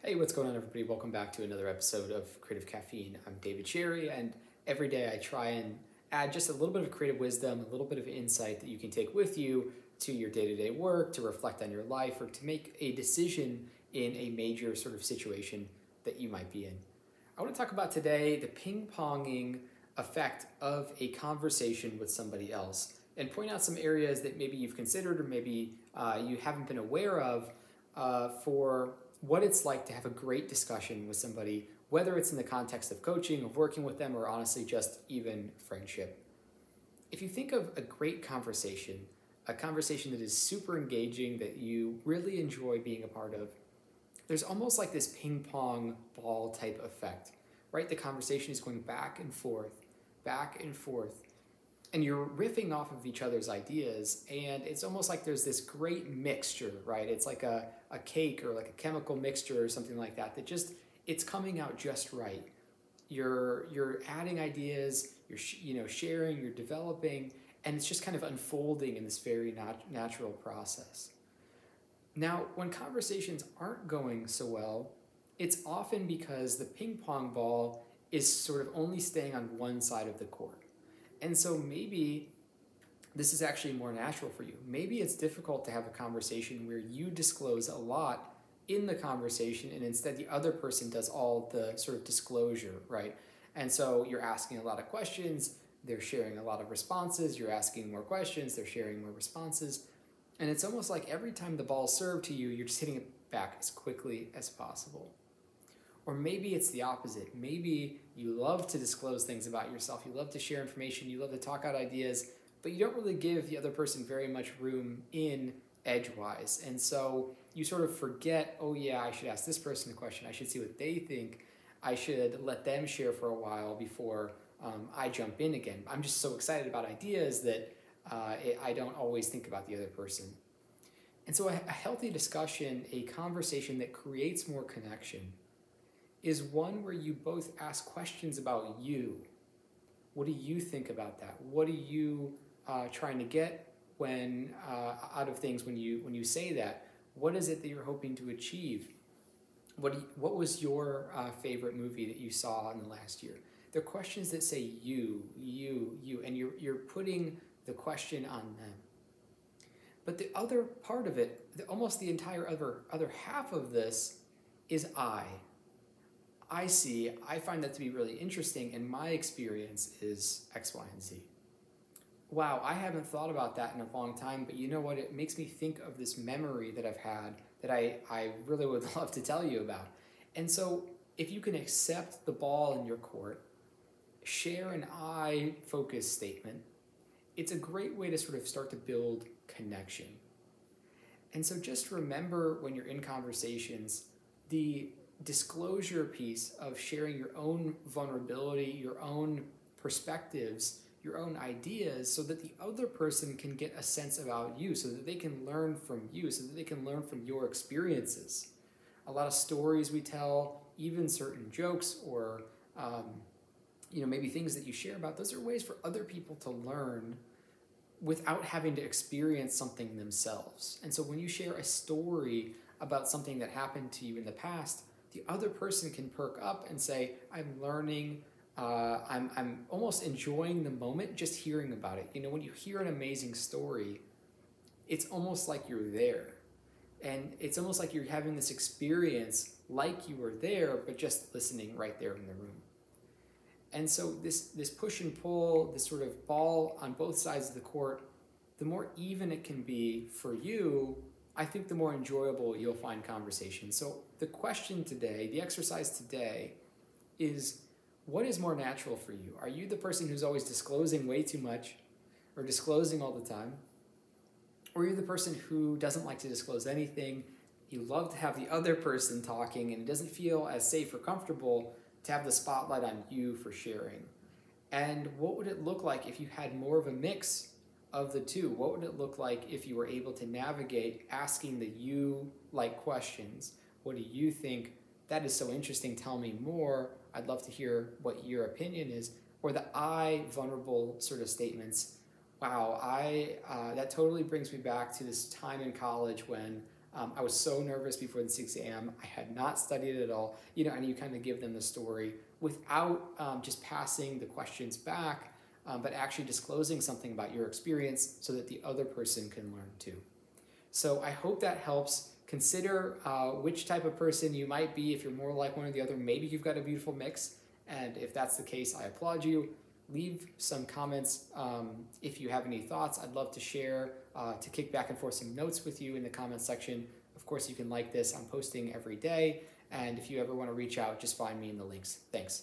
Hey, what's going on, everybody? Welcome back to another episode of Creative Caffeine. I'm David Cherry, and every day I try and add just a little bit of creative wisdom, a little bit of insight that you can take with you to your day-to-day work, to reflect on your life, or to make a decision in a major sort of situation that you might be in. I want to talk about today the ping-ponging effect of a conversation with somebody else and point out some areas that maybe you've considered or maybe you haven't been aware of for what it's like to have a great discussion with somebody, whether it's in the context of coaching, of working with them, or honestly just even friendship. If you think of a great conversation, a conversation that is super engaging, that you really enjoy being a part of, there's almost like this ping pong ball type effect, right? The conversation is going back and forth, and you're riffing off of each other's ideas, and it's almost like there's this great mixture, right? It's like a cake or like a chemical mixture or something like that just, it's coming out just right. You're adding ideas, you're sharing, you're developing, and it's just kind of unfolding in this very natural process. Now, when conversations aren't going so well, it's often because the ping pong ball is sort of only staying on one side of the court. And so maybe this is actually more natural for you. Maybe it's difficult to have a conversation where you disclose a lot in the conversation and instead the other person does all the sort of disclosure, right? And so you're asking a lot of questions, they're sharing a lot of responses, you're asking more questions, they're sharing more responses. And it's almost like every time the ball's served to you, you're just hitting it back as quickly as possible. Or maybe it's the opposite. Maybe you love to disclose things about yourself. You love to share information. You love to talk out ideas, but you don't really give the other person very much room in edgewise. And so you sort of forget, oh yeah, I should ask this person a question. I should see what they think. I should let them share for a while before I jump in again. I'm just so excited about ideas that I don't always think about the other person. And so a healthy discussion, a conversation that creates more connection, is one where you both ask questions about you. What do you think about that? What are you trying to get when out of things when you say that? What is it that you're hoping to achieve? What was your favorite movie that you saw in the last year? They're questions that say you, and you're putting the question on them. But the other part of it, almost the entire other half of this, is I find that to be really interesting, and my experience is X, Y, and Z. Wow, I haven't thought about that in a long time, but you know what? It makes me think of this memory that I've had that I really would love to tell you about. And so if you can accept the ball in your court, share an I-focused statement, it's a great way to sort of start to build connection. And so just remember when you're in conversations, the disclosure piece of sharing your own vulnerability, your own perspectives, your own ideas, so that the other person can get a sense about you, so that they can learn from you, so that they can learn from your experiences. A lot of stories we tell, even certain jokes or maybe things that you share about, those are ways for other people to learn without having to experience something themselves. And so when you share a story about something that happened to you in the past, the other person can perk up and say, I'm learning, I'm almost enjoying the moment just hearing about it. You know, when you hear an amazing story, it's almost like you're there. And it's almost like you're having this experience like you were there, but just listening right there in the room. And so this push and pull, this sort of ball on both sides of the court, the more even it can be for you, I think the more enjoyable you'll find conversations. So the question today, the exercise today is, what is more natural for you? Are you the person who's always disclosing way too much or disclosing all the time? Or are you the person who doesn't like to disclose anything? You love to have the other person talking and it doesn't feel as safe or comfortable to have the spotlight on you for sharing. And what would it look like if you had more of a mix of the two? What would it look like if you were able to navigate asking the you-like questions? What do you think? That is so interesting. Tell me more. I'd love to hear what your opinion is. Or the I vulnerable sort of statements. Wow, that totally brings me back to this time in college when I was so nervous before this exam. I had not studied at all, and you kind of give them the story without just passing the questions back, but actually disclosing something about your experience so that the other person can learn too. So I hope that helps. Consider which type of person you might be. If you're more like one or the other, maybe you've got a beautiful mix. And if that's the case, I applaud you. Leave some comments if you have any thoughts. I'd love to share, to kick back and forth some notes with you in the comments section. Of course, you can like this. I'm posting every day. And if you ever want to reach out, just find me in the links. Thanks.